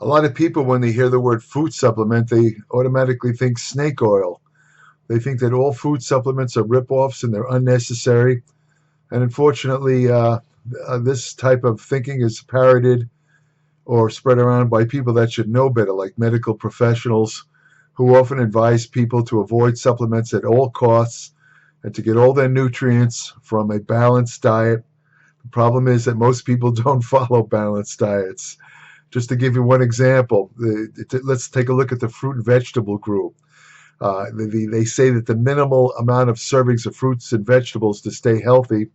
A lot of people, when they hear the word food supplement, they automatically think snake oil. They think that all food supplements are ripoffs and they're unnecessary. And unfortunately, this type of thinking is parroted or spread around by people that should know better, like medical professionals who often advise people to avoid supplements at all costs and to get all their nutrients from a balanced diet. The problem is that most people don't follow balanced diets. Just to give you one example, let's take a look at the fruit and vegetable group. They say that the minimal amount of servings of fruits and vegetables to stay healthy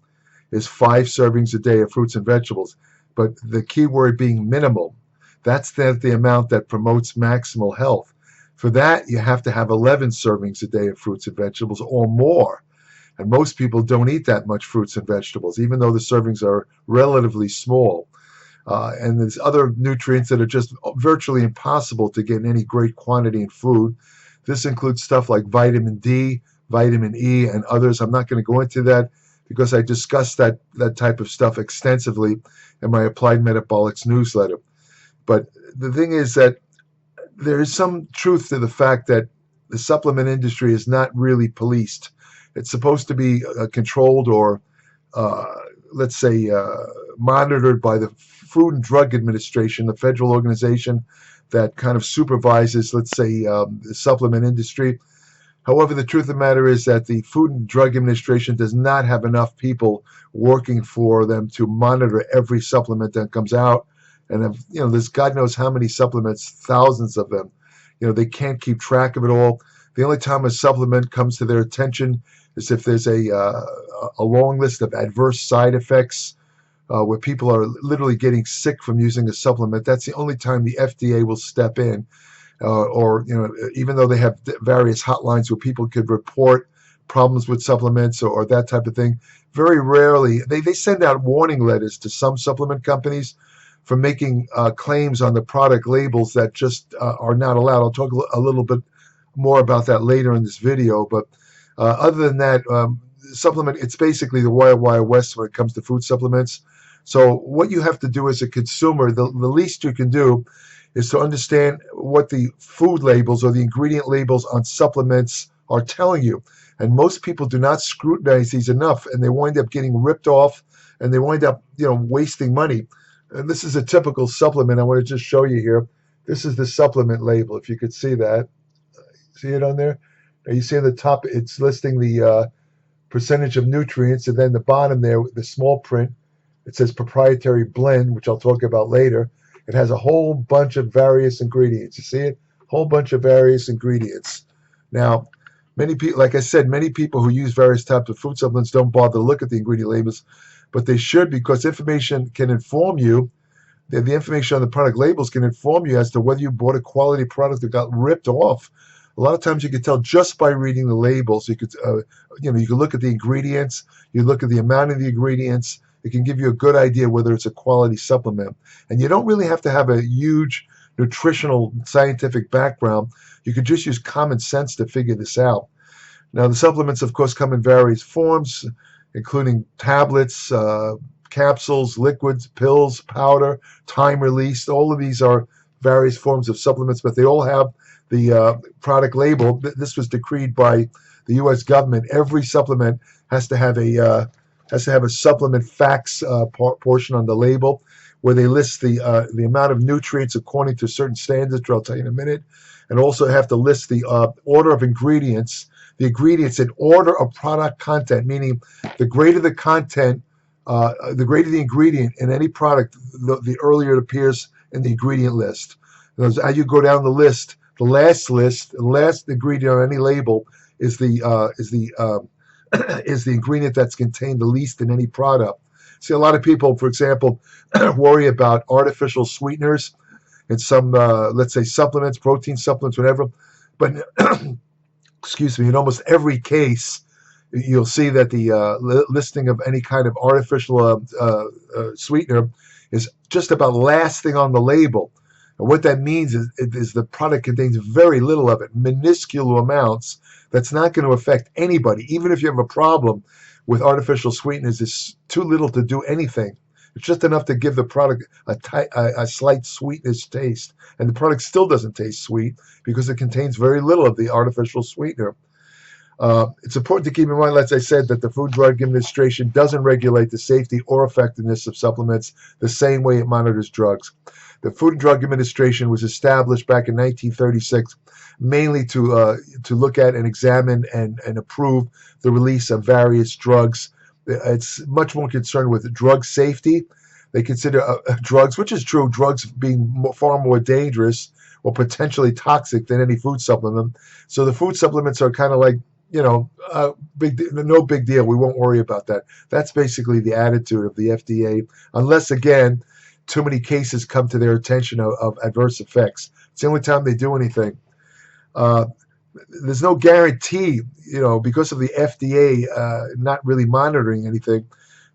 is 5 servings a day of fruits and vegetables. But the key word being minimal, that's the amount that promotes maximal health. For that, you have to have 11 servings a day of fruits and vegetables or more. And most people don't eat that much fruits and vegetables, even though the servings are relatively small. And there's other nutrients that are just virtually impossible to get in any great quantity in food. This includes stuff like vitamin D, vitamin E, and others. I'm not going to go into that because I discussed that type of stuff extensively in my Applied Metabolics newsletter. But the thing is that there is some truth to the fact that the supplement industry is not really policed. It's supposed to be controlled or, let's say, monitored by the Food and Drug Administration, the federal organization that kind of supervises, let's say, the supplement industry. However, the truth of the matter is that the Food and Drug Administration does not have enough people working for them to monitor every supplement that comes out. And there's God knows how many supplements, thousands of them. They can't keep track of it all. The only time a supplement comes to their attention is if there's a long list of adverse side effects where people are literally getting sick from using a supplement. That's the only time the FDA will step in. Or even though they have various hotlines where people could report problems with supplements or that type of thing, very rarely they send out warning letters to some supplement companies for making claims on the product labels that just are not allowed. I'll talk a little bit more about that later in this video. But other than that, supplement, it's basically the Wild Wild West when it comes to food supplements. So what you have to do as a consumer, the least you can do is to understand what the food labels or the ingredient labels on supplements are telling you. And most people do not scrutinize these enough, and they wind up getting ripped off, and they wind up, wasting money. And this is a typical supplement. I want to just show you here. This is the supplement label, if you could see that. See it on there? Now you see on the top, it's listing the percentage of nutrients, and then the bottom there, the small print, it says proprietary blend, which I'll talk about later. It has a whole bunch of various ingredients. You see it? Whole bunch of various ingredients. Now, many people, like I said, many people who use various types of food supplements don't bother to look at the ingredient labels, but they should, because information can inform you. The information on the product labels can inform you as to whether you bought a quality product that got ripped off. A lot of times you can tell just by reading the labels. You could, you can look at the ingredients. You look at the amount of the ingredients. It can give you a good idea whether it's a quality supplement. And you don't really have to have a huge nutritional scientific background. You can just use common sense to figure this out. Now, the supplements, of course, come in various forms, including tablets, capsules, liquids, pills, powder, time released. All of these are various forms of supplements, but they all have the product label. This was decreed by the U.S. government. Every supplement has to have a supplement facts portion on the label, where they list the amount of nutrients according to certain standards, which I'll tell you in a minute, and also have to list the order of ingredients, the ingredients in order of product content, meaning the greater the content, the greater the ingredient in any product, the earlier it appears in the ingredient list. As you go down the list, the last ingredient on any label is the ingredient that's contained the least in any product. See, a lot of people, for example, worry about artificial sweeteners in some, let's say, supplements, protein supplements, whatever. But, excuse me, in almost every case, you'll see that the listing of any kind of artificial sweetener is just about last thing on the label. And what that means is the product contains very little of it, minuscule amounts. That's not going to affect anybody. Even if you have a problem with artificial sweeteners, it's too little to do anything. It's just enough to give the product a slight sweetness taste. And the product still doesn't taste sweet because it contains very little of the artificial sweetener. It's important to keep in mind, as I said, that the Food and Drug Administration doesn't regulate the safety or effectiveness of supplements the same way it monitors drugs. The Food and Drug Administration was established back in 1936 mainly to look at and examine and approve the release of various drugs. It's much more concerned with drug safety. They consider drugs, which is true, drugs being far more dangerous or potentially toxic than any food supplement. So the food supplements are kind of like, no big deal. We won't worry about that. That's basically the attitude of the FDA, unless, again, too many cases come to their attention of adverse effects. It's the only time they do anything. There's no guarantee, because of the FDA not really monitoring anything,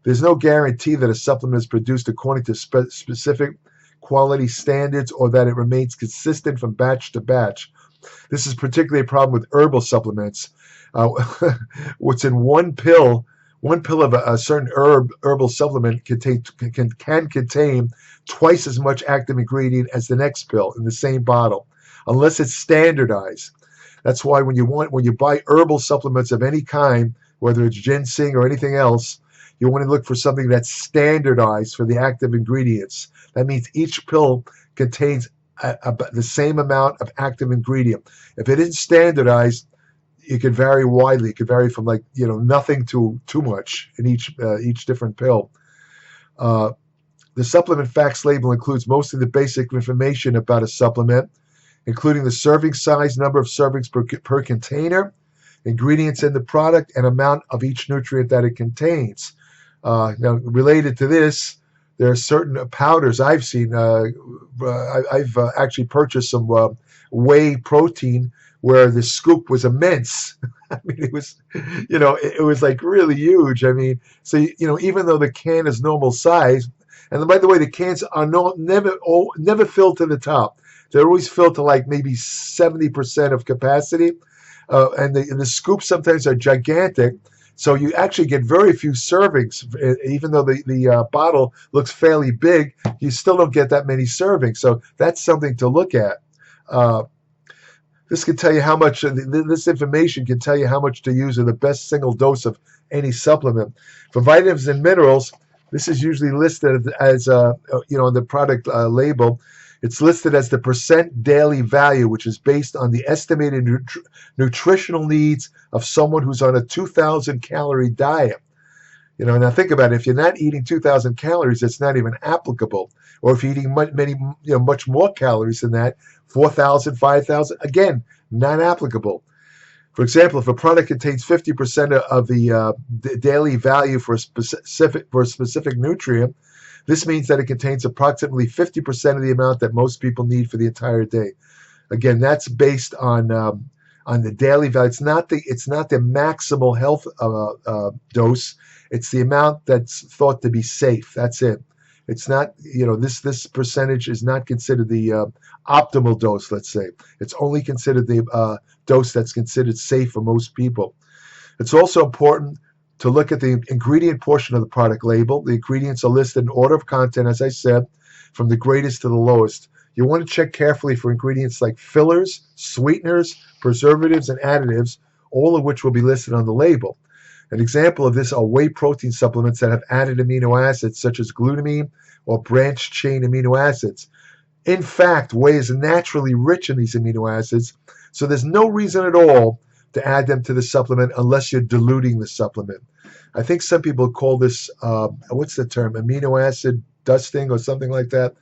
there's no guarantee that a supplement is produced according to specific quality standards or that it remains consistent from batch to batch. This is particularly a problem with herbal supplements. What's in one pill of a certain herbal supplement can contain twice as much active ingredient as the next pill in the same bottle, unless it's standardized. That's why when you buy herbal supplements of any kind, whether it's ginseng or anything else, you want to look for something that's standardized for the active ingredients. That means each pill contains the same amount of active ingredient. If it isn't standardized, it could vary widely. It could vary from nothing to too much in each different pill. The supplement facts label includes most of the basic information about a supplement, including the serving size, number of servings per container, ingredients in the product, and amount of each nutrient that it contains. Now, related to this, there are certain powders I've seen. I've actually purchased some whey protein where the scoop was immense. I mean, it was like really huge. I mean, so even though the can is normal size, and by the way, the cans are never filled to the top. They're always filled to like maybe 70% of capacity, and the scoops sometimes are gigantic. So you actually get very few servings, even though the bottle looks fairly big. You still don't get that many servings. So that's something to look at. This can tell you how much. This information can tell you how much to use of the best single dose of any supplement. For vitamins and minerals, this is usually listed as on the product label. It's listed as the percent daily value, which is based on the estimated nutritional needs of someone who's on a 2,000 calorie diet. Now think about it. If you're not eating 2,000 calories, it's not even applicable. Or if you're eating much more calories than that, 4,000, 5,000, again, not applicable. For example, if a product contains 50% of the daily value for a specific nutrient, this means that it contains approximately 50% of the amount that most people need for the entire day. Again, that's based on the daily value. It's not the maximal health dose. It's the amount that's thought to be safe. That's it. It's not, this percentage is not considered the optimal dose, let's say. It's only considered the dose that's considered safe for most people. It's also important to look at the ingredient portion of the product label. The ingredients are listed in order of content, as I said, from the greatest to the lowest. You want to check carefully for ingredients like fillers, sweeteners, preservatives, and additives, all of which will be listed on the label. An example of this are whey protein supplements that have added amino acids such as glutamine or branched chain amino acids. In fact, whey is naturally rich in these amino acids, so there's no reason at all to add them to the supplement unless you're diluting the supplement. I think some people call this, what's the term, amino acid dusting or something like that.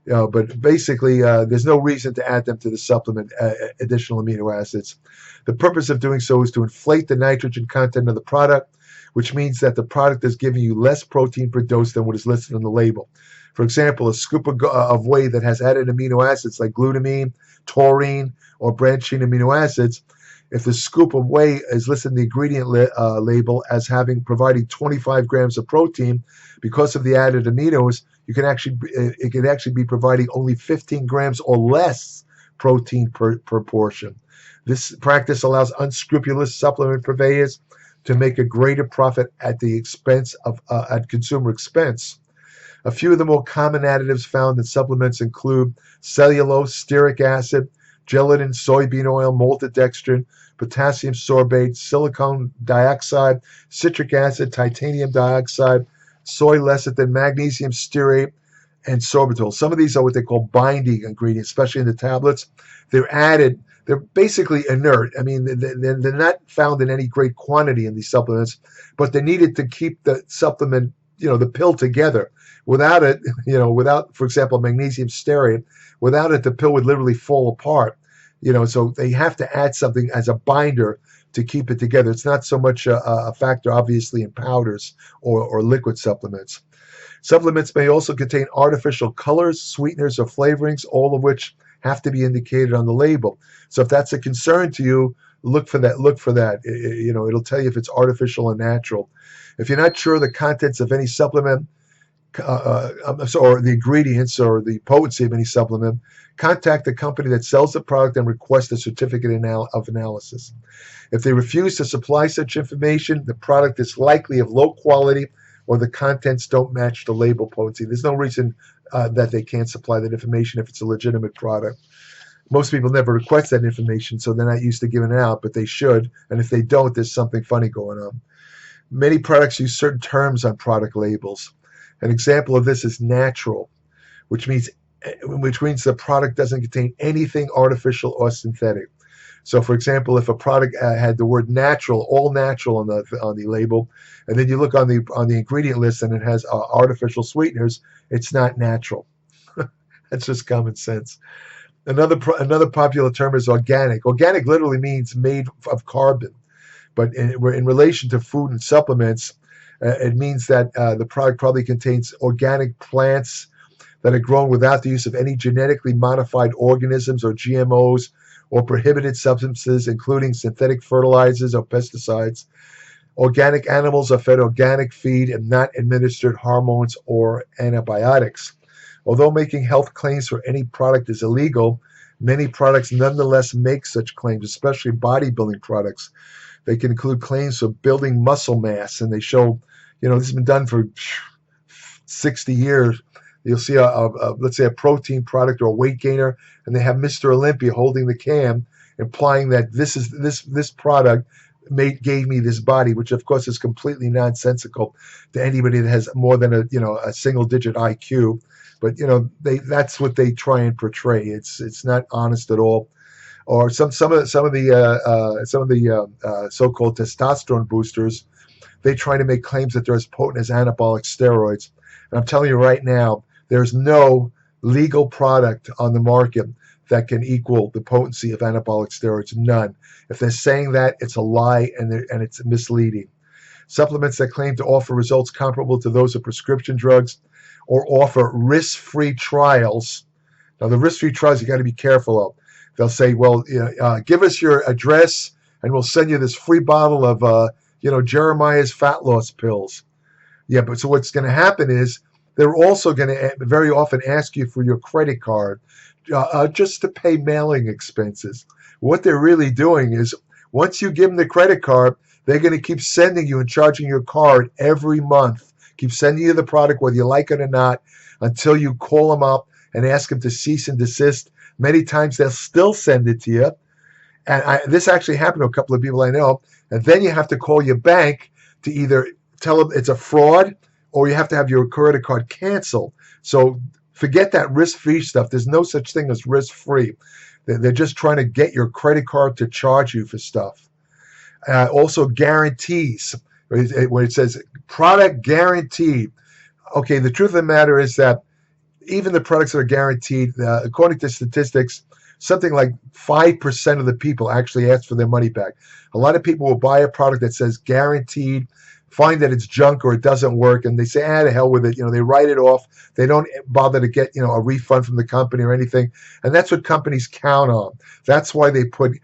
But basically, there's no reason to add them to the supplement, additional amino acids. The purpose of doing so is to inflate the nitrogen content of the product, which means that the product is giving you less protein per dose than what is listed on the label. For example, a scoop of whey that has added amino acids like glutamine, taurine, or branched chain amino acids, if the scoop of whey is listed in the ingredient label as providing 25 grams of protein, because of the added aminos, it can actually be providing only 15 grams or less protein per portion. This practice allows unscrupulous supplement purveyors to make a greater profit at the expense of at consumer expense. A few of the more common additives found in supplements include cellulose, stearic acid, gelatin, soybean oil, maltodextrin, potassium sorbate, silicon dioxide, citric acid, titanium dioxide, soy lecithin, magnesium stearate, and sorbitol. Some of these are what they call binding ingredients, especially in the tablets. They're added. They're basically inert. I mean, they're not found in any great quantity in these supplements, but they're needed to keep the supplement, the pill together. Without it, without, for example, magnesium stearate, without it, the pill would literally fall apart. So they have to add something as a binder to keep it together. It's not so much a factor, obviously, in powders or liquid supplements. Supplements may also contain artificial colors, sweeteners, or flavorings, all of which have to be indicated on the label. So if that's a concern to you, look for that. It'll tell you if it's artificial or natural. If you're not sure the contents of any supplement, or the ingredients or the potency of any supplement, contact the company that sells the product and request a certificate of analysis. If they refuse to supply such information, the product is likely of low quality or the contents don't match the label potency. There's no reason that they can't supply that information if it's a legitimate product. Most people never request that information, so they're not used to giving it out, but they should. And if they don't, there's something funny going on. Many products use certain terms on product labels. An example of this is natural, which means the product doesn't contain anything artificial or synthetic. So, for example, if a product had the word natural, all natural on the label, and then you look on the ingredient list and it has artificial sweeteners, it's not natural. That's just common sense. Another popular term is organic. Organic literally means made of carbon, but in relation to food and supplements, it means that the product probably contains organic plants that are grown without the use of any genetically modified organisms or GMOs or prohibited substances, including synthetic fertilizers or pesticides. Organic animals are fed organic feed and not administered hormones or antibiotics. Although making health claims for any product is illegal, many products nonetheless make such claims, especially bodybuilding products. They can include claims for building muscle mass, and they show, this has been done for 60 years. You'll see let's say a protein product or a weight gainer, and they have Mr. Olympia holding the can, implying that this product gave me this body, which of course is completely nonsensical to anybody that has more than a single digit IQ. But that's what they try and portray. It's not honest at all. Or some of the so-called testosterone boosters, they try to make claims that they're as potent as anabolic steroids. And I'm telling you right now, there's no legal product on the market that can equal the potency of anabolic steroids. None. If they're saying that, it's a lie and it's misleading. Supplements that claim to offer results comparable to those of prescription drugs or offer risk-free trials. Now, the risk-free trials you got to be careful of. They'll say, well, give us your address and we'll send you this free bottle of, Jeremiah's fat loss pills. Yeah, but so what's going to happen is they're also going to very often ask you for your credit card just to pay mailing expenses. What they're really doing is once you give them the credit card, they're going to keep sending you and charging your card every month. Keep sending you the product whether you like it or not until you call them up and ask them to cease and desist. Many times they'll still send it to you. And this actually happened to a couple of people I know. And then you have to call your bank to either tell them it's a fraud or you have to have your credit card canceled. So forget that risk-free stuff. There's no such thing as risk-free. They're just trying to get your credit card to charge you for stuff. Also guarantees, where it says product guaranteed. Okay, the truth of the matter is that even the products that are guaranteed, according to statistics, something like 5% of the people actually ask for their money back. A lot of people will buy a product that says guaranteed, find that it's junk or it doesn't work, and they say, to hell with it. They write it off. They don't bother to get, a refund from the company or anything. And that's what companies count on. That's why they put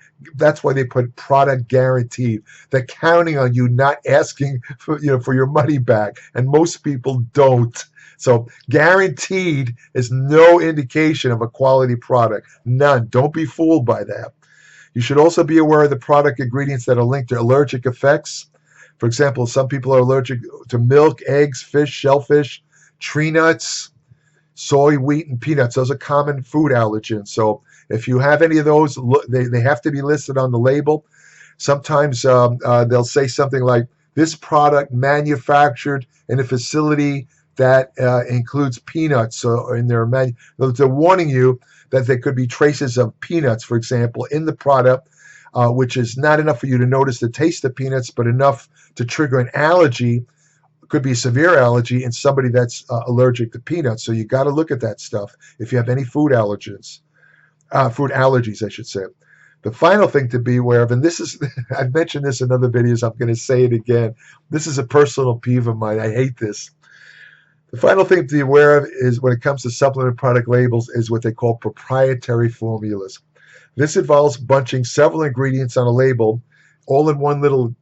product guaranteed. They're counting on you not asking for your money back. And most people don't. So guaranteed is no indication of a quality product. None. Don't be fooled by that. You should also be aware of the product ingredients that are linked to allergic effects. For example, some people are allergic to milk, eggs, fish, shellfish. Tree nuts, soy, wheat, and peanuts. Those are common food allergens. So if you have any of those, they have to be listed on the label. Sometimes they'll say something like, this product manufactured in a facility that includes peanuts. They're warning you that there could be traces of peanuts, for example, in the product, which is not enough for you to notice the taste of peanuts, but enough to trigger an allergy. Could be a severe allergy in somebody that's allergic to peanuts. So you got to look at that stuff if you have any food allergies, I should say. The final thing to be aware of, and this is, I've mentioned this in other videos, I'm going to say it again. This is a personal peeve of mine. I hate this. The final thing to be aware of is when it comes to supplement product labels is what they call proprietary formulas. This involves bunching several ingredients on a label, all in one little,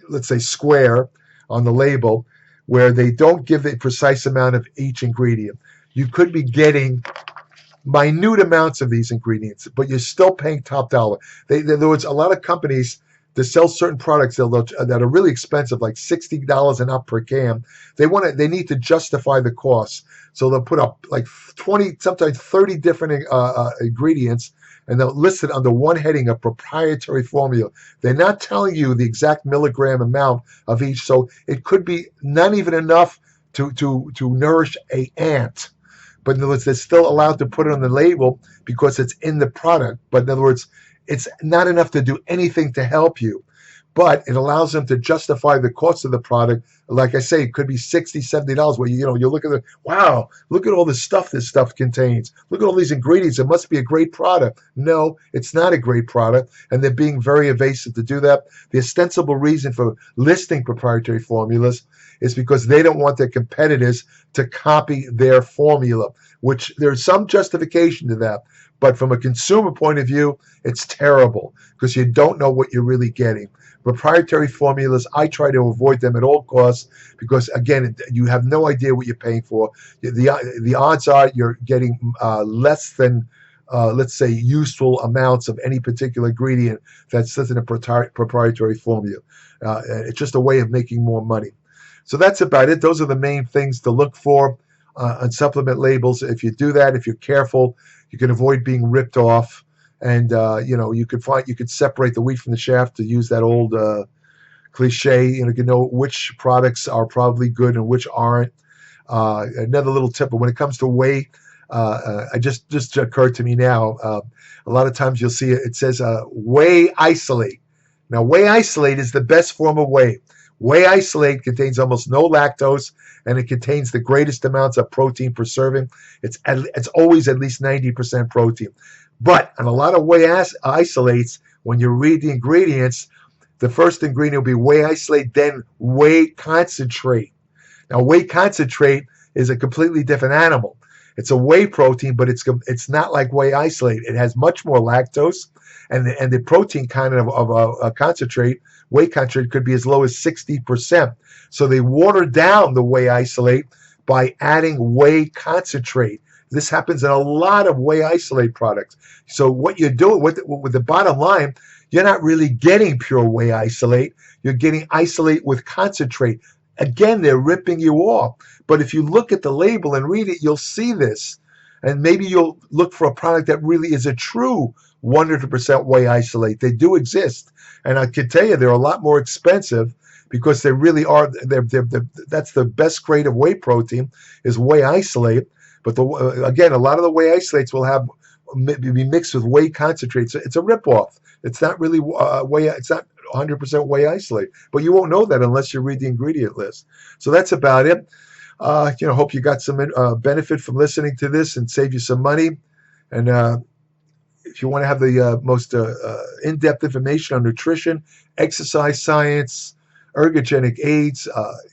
let's say square on the label, where they don't give the precise amount of each ingredient. You could be getting minute amounts of these ingredients, but you're still paying top dollar. In other words, a lot of companies that sell certain products that are really expensive, like $60 and up per can, they need to justify the cost. So they'll put up like 20, sometimes 30 different ingredients, and they'll list it under one heading of proprietary formula. They're not telling you the exact milligram amount of each, so it could be not even enough to nourish an ant. But in other words, they're still allowed to put it on the label because it's in the product. But in other words, it's not enough to do anything to help you. But it allows them to justify the cost of the product. Like I say, it could be $60, $70 where you look at it, wow, look at all the stuff this stuff contains. Look at all these ingredients. It must be a great product. No, it's not a great product. And they're being very evasive to do that. The ostensible reason for listing proprietary formulas is because they don't want their competitors to copy their formula, which there's some justification to that. But from a consumer point of view, it's terrible because you don't know what you're really getting. Proprietary formulas, I try to avoid them at all costs because, again, you have no idea what you're paying for. The odds are you're getting less than, let's say, useful amounts of any particular ingredient that's listed in a proprietary formula. It's just a way of making more money. So that's about it. Those are the main things to look for on supplement labels. If you do that, if you're careful, you can avoid being ripped off. And you could separate the wheat from the chaff, to use that old cliche. You can know which products are probably good and which aren't. Another little tip: when it comes to whey, I just occurred to me now. A lot of times you'll see it says whey isolate. Now, whey isolate is the best form of whey. Whey isolate contains almost no lactose, and it contains the greatest amounts of protein per serving. It's always at least 90% protein. But on a lot of whey isolates, when you read the ingredients, the first ingredient will be whey isolate, then whey concentrate. Now, whey concentrate is a completely different animal. It's a whey protein, but it's not like whey isolate. It has much more lactose, and the protein content of a concentrate, whey concentrate, could be as low as 60%. So they water down the whey isolate by adding whey concentrate. This happens in a lot of whey isolate products. So what you're doing with the bottom line, you're not really getting pure whey isolate. You're getting isolate with concentrate. Again, they're ripping you off. But if you look at the label and read it, you'll see this. And maybe you'll look for a product that really is a true 100% whey isolate. They do exist. And I can tell you they're a lot more expensive because they really are. That's the best grade of whey protein is whey isolate. But again, a lot of the whey isolates will be mixed with whey concentrate. So it's a ripoff. It's not really whey. It's not 100% whey isolate. But you won't know that unless you read the ingredient list. So that's about it. Hope you got some benefit from listening to this and save you some money. And if you want to have the most in-depth information on nutrition, exercise science, ergogenic aids,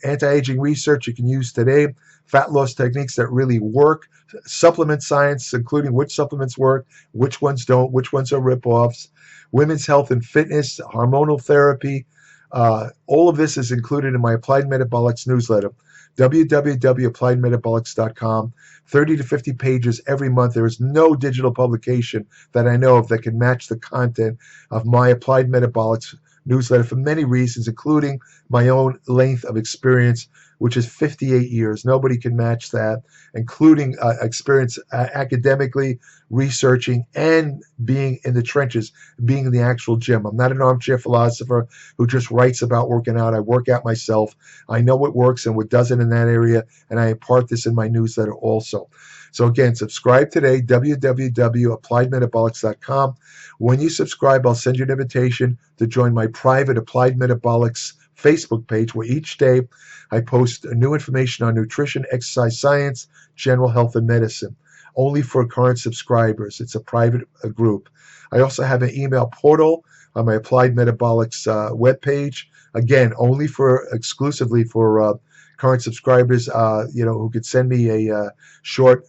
anti-aging research you can use today, fat loss techniques that really work, supplement science, including which supplements work, which ones don't, which ones are ripoffs, women's health and fitness, hormonal therapy. All of this is included in my Applied Metabolics newsletter, www.appliedmetabolics.com. 30 to 50 pages every month. There is no digital publication that I know of that can match the content of my Applied Metabolics newsletter for many reasons, including my own length of experience, which is 58 years. Nobody can match that, including experience academically, researching, and being in the trenches, being in the actual gym. I'm not an armchair philosopher who just writes about working out. I work out myself. I know what works and what doesn't in that area, and I impart this in my newsletter also. So again, subscribe today, www.appliedmetabolics.com. When you subscribe, I'll send you an invitation to join my private Applied Metabolics Facebook page, where each day I post new information on nutrition, exercise science, general health, and medicine, only for current subscribers. It's a private group. I also have an email portal on my Applied Metabolics webpage, again, only exclusively for current subscribers, who could send me a short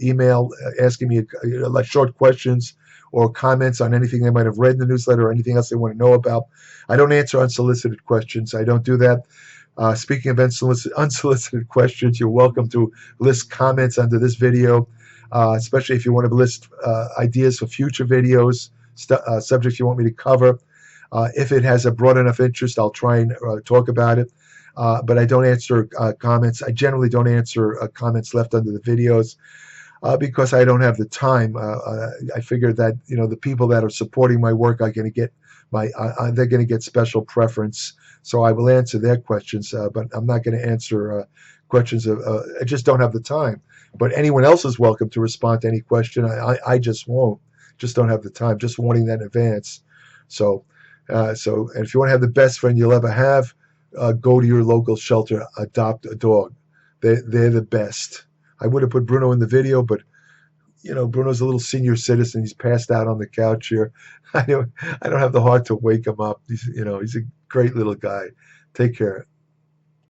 email asking me short questions or comments on anything they might have read in the newsletter or anything else they want to know about. I don't answer unsolicited questions. I don't do that. Speaking of unsolicited questions, you're welcome to list comments under this video, especially if you want to list ideas for future videos, subjects you want me to cover. If it has a broad enough interest, I'll try and talk about it. But I don't answer comments. I generally don't answer comments left under the videos because I don't have the time. I figure that the people that are supporting my work are going to get they're going to get special preference. So I will answer their questions, but I'm not going to answer questions. I just don't have the time. But anyone else is welcome to respond to any question. I just won't. Just don't have the time. Just warning that in advance. So and if you want to have the best friend you'll ever have, go to your local shelter, adopt a dog. They're the best. I would have put Bruno in the video, but Bruno's a little senior citizen. He's passed out on the couch here. I don't have the heart to wake him up. He's a great little guy. Take care.